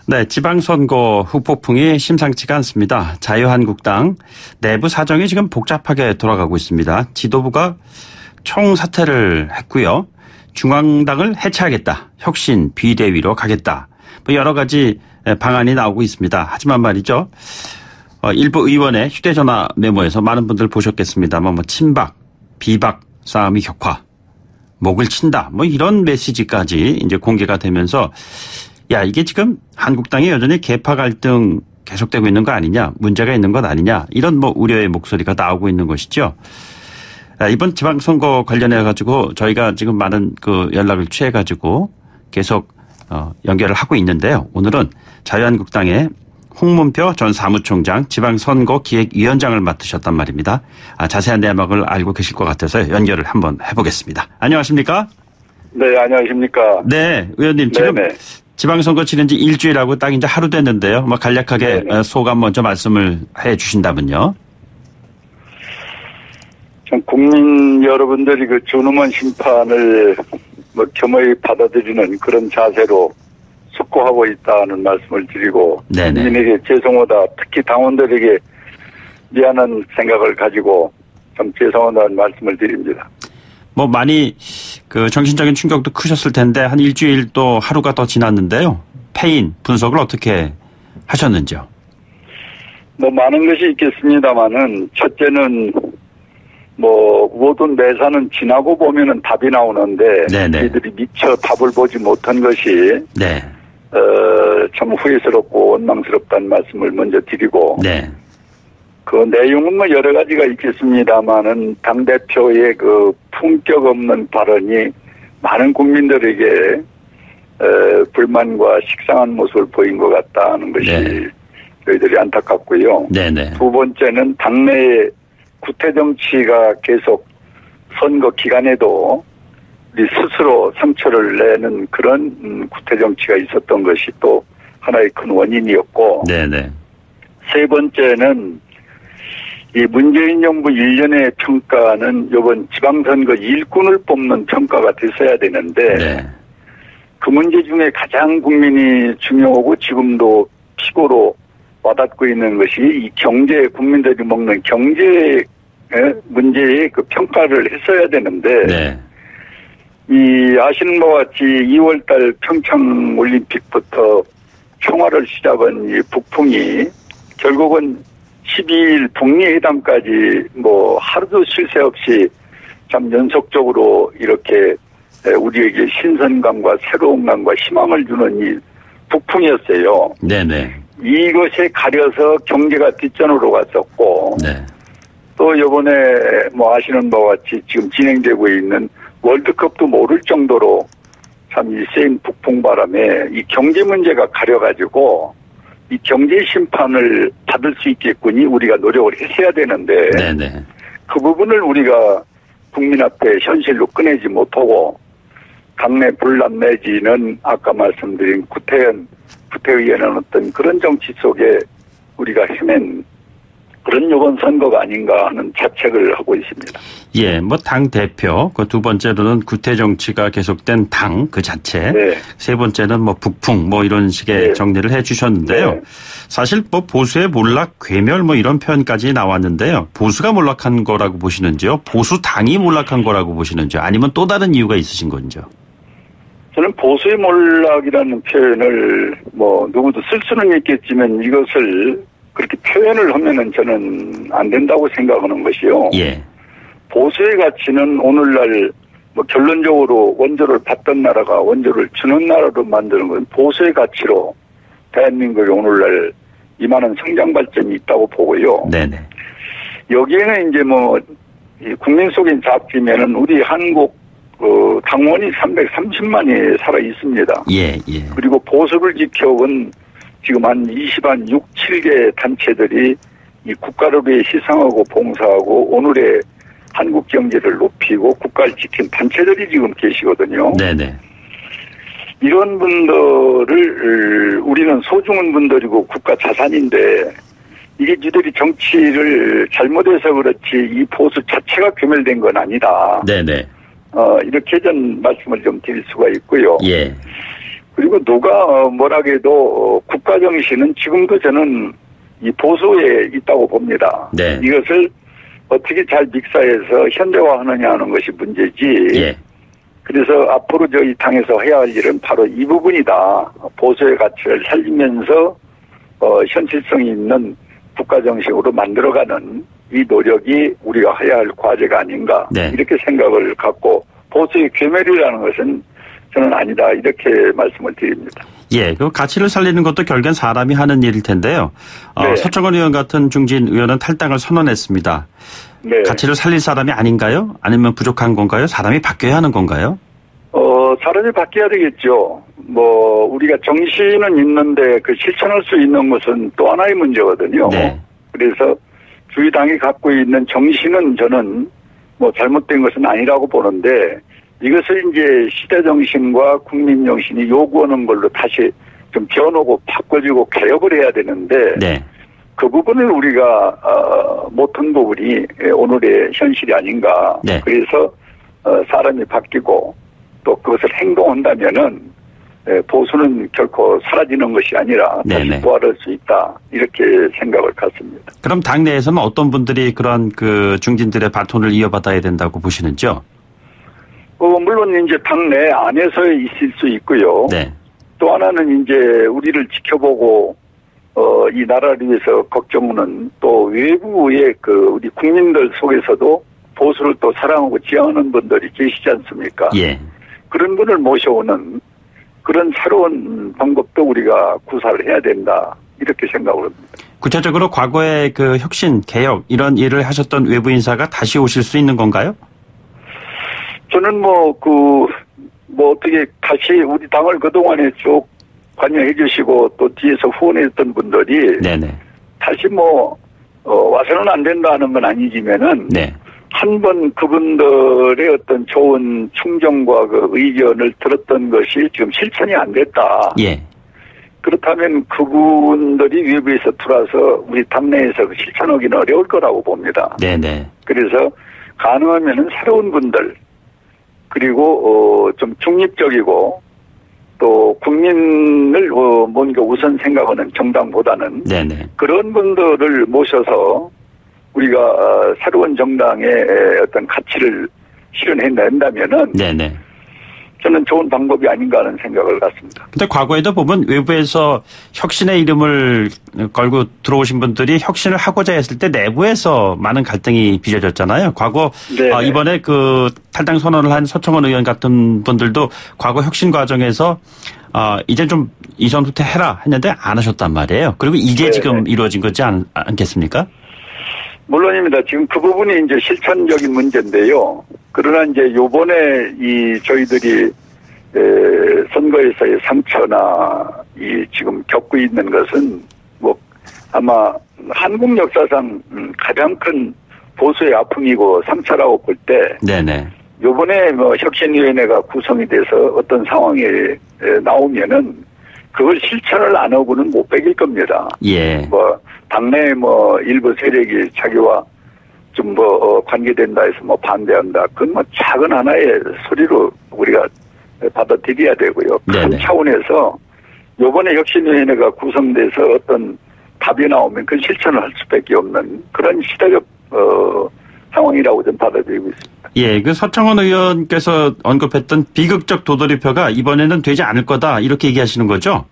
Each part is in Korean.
네, 지방선거 후폭풍이 심상치가 않습니다. 자유한국당 내부 사정이 지금 복잡하게 돌아가고 있습니다. 지도부가 총사퇴를 했고요. 중앙당을 해체하겠다. 혁신 비대위로 가겠다. 뭐 여러 가지 방안이 나오고 있습니다. 하지만 말이죠. 일부 의원의 휴대전화 메모에서 많은 분들 보셨겠습니다만 뭐 친박, 비박 싸움이 격화, 목을 친다. 뭐 이런 메시지까지 이제 공개가 되면서 야, 이게 지금 한국당이 여전히 계파 갈등 계속되고 있는 거 아니냐, 문제가 있는 것 아니냐, 이런 뭐 우려의 목소리가 나오고 있는 것이죠. 이번 지방선거 관련해 가지고 저희가 지금 많은 그 연락을 취해 가지고 계속 연결을 하고 있는데요. 오늘은 자유한국당의 홍문표 전 사무총장 지방선거 기획위원장을 맡으셨단 말입니다. 자세한 내막을 알고 계실 것 같아서 연결을 한번 해보겠습니다. 안녕하십니까? 네, 안녕하십니까? 네, 의원님 지금 네네. 지방선거 치른 지 일주일하고 딱 이제 하루 됐는데요. 뭐 간략하게 네네. 소감 먼저 말씀을 해 주신다면요. 좀 국민 여러분들이 그 준엄한 심판을 뭐 겸허히 받아들이는 그런 자세로 숙고하고 있다는 말씀을 드리고 네네. 국민에게 죄송하다, 특히 당원들에게 미안한 생각을 가지고 좀 죄송하다는 말씀을 드립니다. 뭐 많이 그 정신적인 충격도 크셨을 텐데 한 일주일 또 하루가 더 지났는데요. 패인 분석을 어떻게 하셨는지요? 뭐 많은 것이 있겠습니다만은 첫째는 뭐 모든 매사는 지나고 보면은 답이 나오는데 이들이 미처 답을 보지 못한 것이 네. 참 후회스럽고 원망스럽다는 말씀을 먼저 드리고 네. 그 내용은 뭐 여러 가지가 있겠습니다만은 당대표의 그 품격 없는 발언이 많은 국민들에게 불만과 식상한 모습을 보인 것 같다는 것이 네. 저희들이 안타깝고요. 네네. 두 번째는 당내의 구태 정치가 계속 선거 기간에도 우리 스스로 상처를 내는 그런 구태 정치가 있었던 것이 또 하나의 큰 원인이었고 네네. 세 번째는 이 문재인 정부 1년의 평가는 이번 지방선거 일꾼을 뽑는 평가가 됐어야 되는데 네. 그 문제 중에 가장 국민이 중요하고 지금도 피고로 와닿고 있는 것이 이 경제, 국민들이 먹는 경제 문제의 그 평가를 했어야 되는데 네. 이 아시는 바와 같이 2월달 평창 올림픽부터 평화를 시작한 이 북풍이 결국은 12일 북미회담까지 뭐 하루도 쉴 새 없이 참 연속적으로 이렇게 우리에게 신선감과 새로운 감과 희망을 주는 이 북풍이었어요. 네네. 이것에 가려서 경제가 뒷전으로 갔었고 네. 또 이번에 뭐 아시는 바와 같이 지금 진행되고 있는 월드컵도 모를 정도로 참 이 센 북풍 바람에 이 경제 문제가 가려가지고 이 경제 심판을 받을 수 있겠군이 우리가 노력을 했어야 되는데 네네. 그 부분을 우리가 국민 앞에 현실로 꺼내지 못하고 당내 분란 내지는 아까 말씀드린 구태의원은 어떤 그런 정치 속에 우리가 헤맨 그런 요번 선거가 아닌가 하는 자책을 하고 있습니다. 예, 뭐 당 대표, 그 두 번째로는 구태 정치가 계속된 당 그 자체, 네. 세 번째는 뭐 북풍 뭐 이런 식의 네. 정리를 해주셨는데요. 네. 사실 뭐 보수의 몰락, 괴멸 뭐 이런 표현까지 나왔는데요. 보수가 몰락한 거라고 보시는지요? 보수 당이 몰락한 거라고 보시는지요? 아니면 또 다른 이유가 있으신 건지요? 저는 보수의 몰락이라는 표현을 뭐 누구도 쓸 수는 있겠지만 이것을 그렇게 표현을 하면은 저는 안 된다고 생각하는 것이요. 예. 보수의 가치는 오늘날 뭐 결론적으로 원조를 받던 나라가 원조를 주는 나라로 만드는 건 보수의 가치로 대한민국이 오늘날 이만한 성장 발전이 있다고 보고요. 네네. 여기에는 이제 뭐 국민 속인 잡히면은 우리 한국 당원이 330만이 살아 있습니다. 예, 예. 그리고 보수를 지켜온 지금 한 6, 7개 단체들이 이 국가를 위해 희생하고 봉사하고 오늘의 한국 경제를 높이고 국가를 지킨 단체들이 지금 계시거든요. 네네. 이런 분들을 우리는 소중한 분들이고 국가 자산인데 이게 니들이 정치를 잘못해서 그렇지 이 보수 자체가 괴멸된 건 아니다. 네네. 이렇게 전 말씀을 좀 드릴 수가 있고요. 예. 그리고 누가 뭐라고 해도 국가 정신은 지금도 저는 이 보수에 있다고 봅니다. 네. 이것을 어떻게 잘 믹서해서 현대화하느냐 하는 것이 문제지. 예. 그래서 앞으로 저희 당에서 해야 할 일은 바로 이 부분이다. 보수의 가치를 살리면서 현실성이 있는 국가 정식으로 만들어가는 이 노력이 우리가 해야 할 과제가 아닌가. 네. 이렇게 생각을 갖고 보수의 괴멸이라는 것은 저는 아니다. 이렇게 말씀을 드립니다. 예, 그 가치를 살리는 것도 결국엔 사람이 하는 일일 텐데요. 네. 서청원 의원 같은 중진 의원은 탈당을 선언했습니다. 네. 가치를 살릴 사람이 아닌가요? 아니면 부족한 건가요? 사람이 바뀌어야 하는 건가요? 사람이 바뀌어야 되겠죠. 우리가 정신은 있는데 그 실천할 수 있는 것은 또 하나의 문제거든요. 네. 그래서 저희 당이 갖고 있는 정신은 저는 잘못된 것은 아니라고 보는데 이것을 이제 시대 정신과 국민 정신이 요구하는 걸로 다시 좀 변하고 바꿔주고 개혁을 해야 되는데 네. 그 부분을 우리가 못한 부분이 오늘의 현실이 아닌가. 네. 그래서 사람이 바뀌고 또 그것을 행동한다면은 보수는 결코 사라지는 것이 아니라 다시 부활할 수 있다. 이렇게 생각을 갖습니다. 그럼 당내에서는 어떤 분들이 그런 그 중진들의 바톤을 이어받아야 된다고 보시는지요? 물론 이제 당내 안에서 있을 수 있고요. 네. 또 하나는 이제 우리를 지켜보고 이 나라를 위해서 걱정하는 또 외부의 우리 국민들 속에서도 보수를 또 사랑하고 지향하는 분들이 계시지 않습니까? 예. 그런 분을 모셔오는 그런 새로운 방법도 우리가 구사를 해야 된다. 이렇게 생각을 합니다. 구체적으로 과거에 그 혁신, 개혁 이런 일을 하셨던 외부 인사가 다시 오실 수 있는 건가요? 저는 어떻게 다시 우리 당을 그동안에 쭉 관여해 주시고 또 뒤에서 후원했던 분들이 네네. 다시 와서는 안 된다는 건 아니지만은 네. 한 번 그분들의 어떤 좋은 충정과 그 의견을 들었던 것이 지금 실천이 안 됐다. 예. 그렇다면 그분들이 외부에서 들어와서 우리 당내에서 실천하기는 어려울 거라고 봅니다. 네네. 그래서 가능하면은 새로운 분들 그리고 좀 중립적이고 또 국민을 뭔가 우선 생각하는 정당보다는 네네. 그런 분들을 모셔서 우리가 새로운 정당의 어떤 가치를 실현해낸다면은 네네. 저는 좋은 방법이 아닌가 하는 생각을 갖습니다. 근데 과거에도 보면 외부에서 혁신의 이름을 걸고 들어오신 분들이 혁신을 하고자 했을 때 내부에서 많은 갈등이 빚어졌잖아요. 과거 이번에 그 탈당 선언을 한 서청원 의원 같은 분들도 과거 혁신 과정에서 이제 좀 이전 후퇴 해라 했는데 안 하셨단 말이에요. 그리고 이게 네네. 지금 이루어진 거지 않겠습니까? 물론입니다. 지금 그 부분이 이제 실천적인 문제인데요. 그러나 이제 요번에 저희들이 선거에서의 상처나 지금 겪고 있는 것은 아마 한국 역사상 가장 큰 보수의 아픔이고 상처라고 볼 때. 네네. 요번에 혁신위원회가 구성이 돼서 어떤 상황에 나오면은 그걸 실천을 안 하고는 못 베길 겁니다. 예. 당내 일부 세력이 자기와 좀 관계된다 해서 반대한다. 그건 작은 하나의 소리로 우리가 받아들여야 되고요. 네네. 큰 차원에서 요번에 혁신위원회가 구성돼서 어떤 답이 나오면 그 실천을 할 수밖에 없는 그런 시대적 상황이라고 좀 받아들이고 있습니다. 예, 그 서청원 의원께서 언급했던 비극적 도돌이표가 이번에는 되지 않을 거다 이렇게 얘기하시는 거죠?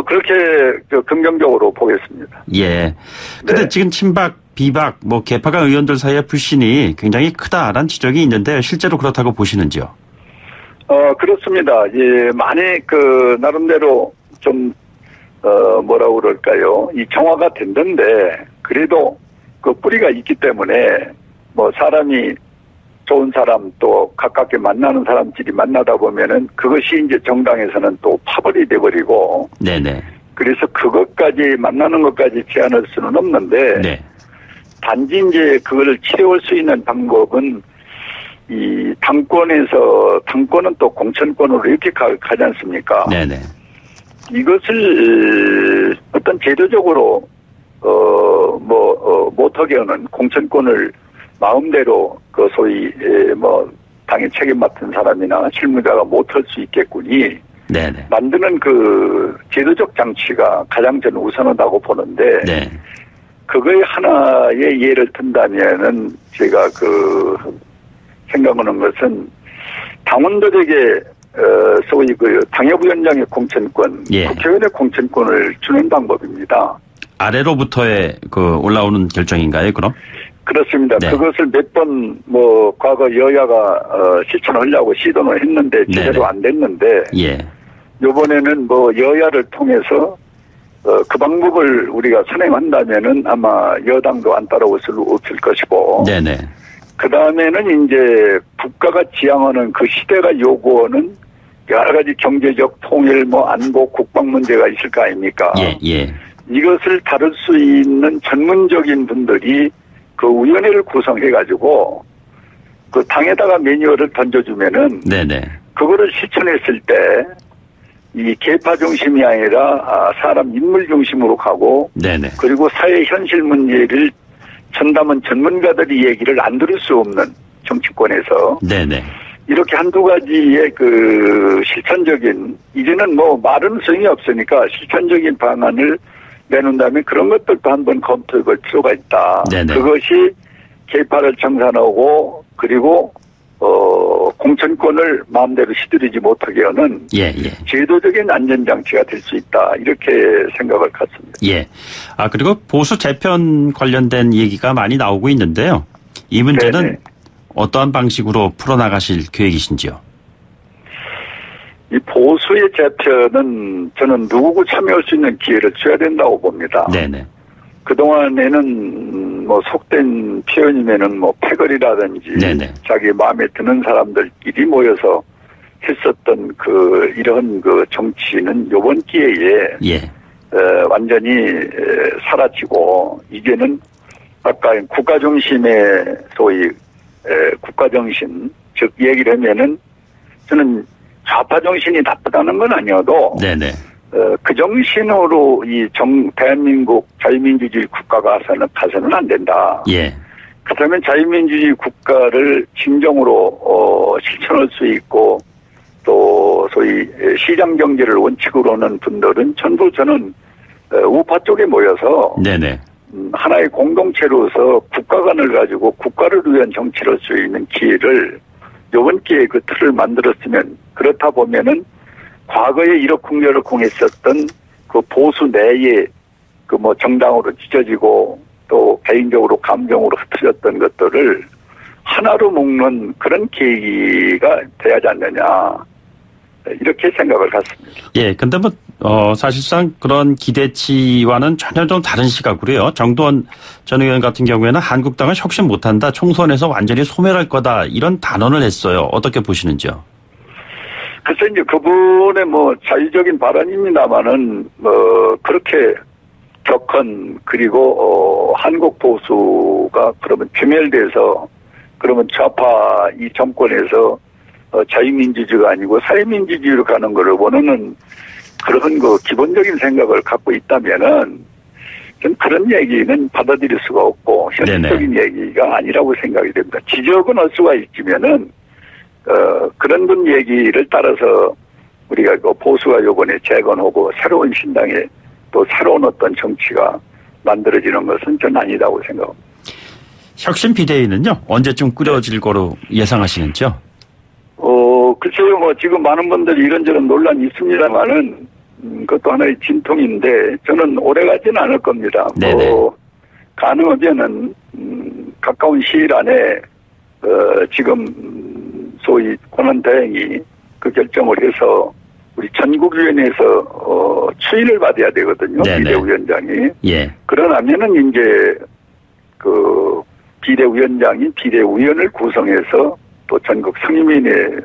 그렇게 긍정적으로 보겠습니다. 예. 근데 네. 지금 친박, 비박, 개파가 의원들 사이의 불신이 굉장히 크다라는 지적이 있는데 실제로 그렇다고 보시는지요? 그렇습니다. 예, 많이 나름대로 좀 뭐라고 그럴까요? 정화가 됐는데 그래도 그 뿌리가 있기 때문에 사람이 좋은 사람 또 가깝게 만나는 사람끼리 만나다 보면은 그것이 이제 정당에서는 또 파벌이 돼버리고. 네네. 그래서 그것까지 만나는 것까지 제한할 수는 없는데. 네. 단지 이제 그거를 채울 수 있는 방법은 이 당권은 또 공천권으로 이렇게 가지 않습니까? 네네. 이것을 어떤 제도적으로 못하게 하는 공천권을 마음대로 소위 당의 책임 맡은 사람이나 실무자가 못할 수 있겠군이 네네. 만드는 그 제도적 장치가 가장 저는 우선하다고 보는데 네. 그거의 하나의 예를 든다면은 제가 그 생각하는 것은 당원들에게 소위 그 당협위원장의 공천권, 예. 국회의원의 공천권을 주는 방법입니다. 아래로부터의 그 올라오는 결정인가요, 그럼? 그렇습니다. 네. 그것을 몇 번 뭐 과거 여야가 실천하려고 시도는 했는데 제대로 안 됐는데 예. 이번에는 뭐 여야를 통해서 그 방법을 우리가 선행한다면은 아마 여당도 안 따라올 수 없을 것이고. 네네. 그 다음에는 이제 국가가 지향하는 그 시대가 요구하는 여러 가지 경제적 통일, 뭐 안보, 국방 문제가 있을 거 아닙니까? 예, 예. 이것을 다룰 수 있는 전문적인 분들이 그 위원회를 구성해가지고 그 당에다가 매뉴얼을 던져주면은 네네. 그거를 실천했을 때 이 계파 중심이 아니라 사람 인물 중심으로 가고 네네. 그리고 사회 현실 문제를 전담한 전문가들이 얘기를 안 들을 수 없는 정치권에서 네네. 이렇게 한두 가지의 그 실천적인 이제는 뭐 말은 소용이 없으니까 실천적인 방안을 내놓는다면 그런 것들도 한번 검토해 볼 필요가 있다. 네네. 그것이 계파를 정산하고 그리고 공천권을 마음대로 시들이지 못하게 하는 예, 예. 제도적인 안전장치가 될 수 있다. 이렇게 생각을 갖습니다. 예. 그리고 보수 재편 관련된 얘기가 많이 나오고 있는데요. 이 문제는 네네. 어떠한 방식으로 풀어나가실 계획이신지요? 이 보수의 재편은 저는 누구고 참여할 수 있는 기회를 줘야 된다고 봅니다. 네네. 그동안에는 뭐 속된 표현이면은 뭐 패거리라든지 네네. 자기 마음에 드는 사람들끼리 모여서 했었던 그 이런 그 정치는 이번 기회에 예. 완전히 사라지고 이제는 아까 국가정신의 소위 국가정신 즉 얘기를 하면은 저는 좌파 정신이 나쁘다는 건 아니어도 네네. 그 정신으로 이 대한민국 자유민주주의 국가가 가서는 안 된다. 예. 그렇다면 자유민주주의 국가를 진정으로 실천할 수 있고 또 소위 시장 경제를 원칙으로는 분들은 전부 저는 우파 쪽에 모여서 네네. 하나의 공동체로서 국가관을 가지고 국가를 위한 정치를 할 수 있는 기회를 이번 기회에 그 틀을 만들었으면 그렇다 보면은 과거에 이러쿵저러쿵 했었던 그 보수 내에 그 뭐 정당으로 찢어지고 또 개인적으로 감정으로 흩어졌던 것들을 하나로 묶는 그런 계기가 돼야지 않느냐 이렇게 생각을 갖습니다. 예, 근데 사실상 그런 기대치와는 전혀 좀 다른 시각으로요. 정두원 전 의원 같은 경우에는 한국당을 혁신 못한다, 총선에서 완전히 소멸할 거다 이런 단언을 했어요. 어떻게 보시는지요? 글쎄 이제 그분의 뭐 자의적인 발언입니다만은 그렇게 격한 그리고 한국 보수가 그러면 괴멸돼서 그러면 좌파 이 정권에서 자유민주주의가 아니고 사회민주주의로 가는 것을 원하는 그런 그 기본적인 생각을 갖고 있다면은 전 그런 얘기는 받아들일 수가 없고 현실적인 네네. 얘기가 아니라고 생각이 됩니다. 지적은 할 수가 있지만은 그런 분 얘기를 따라서 우리가 그 보수가 요번에 재건하고 새로운 신당에 또 새로운 어떤 정치가 만들어지는 것은 전 아니다고 생각합니다. 혁신 비대위는요 언제쯤 꾸려질 거로 예상하시는지요? 글쎄요, 뭐 지금 많은 분들이 이런저런 논란이 있습니다만은 그것도 하나의 진통인데 저는 오래 가지는 않을 겁니다. 가능하면은 가까운 시일 안에 지금 소위 권한대행이 그 결정을 해서 우리 전국위원회에서 추인을 받아야 되거든요. 비대위원장이. 예. 그러나면은 이제 그 비대위원장이 비대위원을 구성해서 또 전국 상임위원회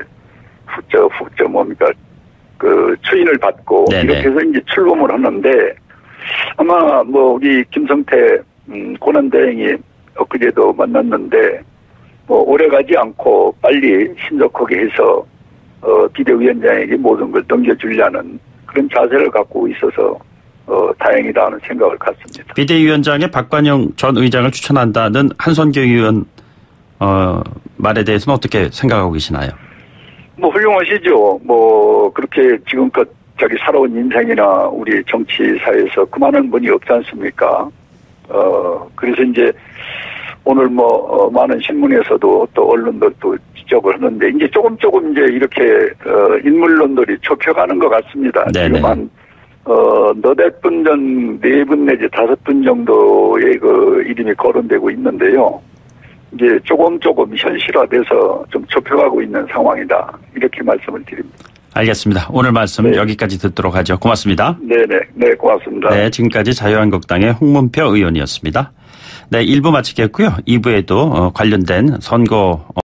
그 추인을 받고 네네. 이렇게 해서 이제 출범을 하는데 아마 뭐 우리 김성태 권한대행이 엊그제도 만났는데 뭐 오래 가지 않고 빨리 신속하게 해서 비대위원장에게 모든 걸 넘겨주려는 그런 자세를 갖고 있어서 다행이다 하는 생각을 갖습니다. 비대위원장에 박관영 전 의장을 추천한다는 한선교 의원 말에 대해서는 어떻게 생각하고 계시나요? 뭐 훌륭하시죠. 뭐 그렇게 지금껏 자기 살아온 인생이나 우리 정치사에서 그만한 분이 없지 않습니까? 그래서 이제 오늘 뭐 많은 신문에서도 또 언론들도 지적을 하는데 이제 조금 이제 이렇게 인물론들이 좁혀가는 것 같습니다. 네네. 지금 한 너댓 분 전 4분 내지 5분 정도의 그 이름이 거론되고 있는데요. 이제 조금 현실화돼서 좀 좁혀가고 있는 상황이다. 이렇게 말씀을 드립니다. 알겠습니다. 오늘 말씀 네. 여기까지 듣도록 하죠. 고맙습니다. 네, 고맙습니다. 네, 지금까지 자유한국당의 홍문표 의원이었습니다. 네, 1부 마치겠고요. 2부에도 관련된 선거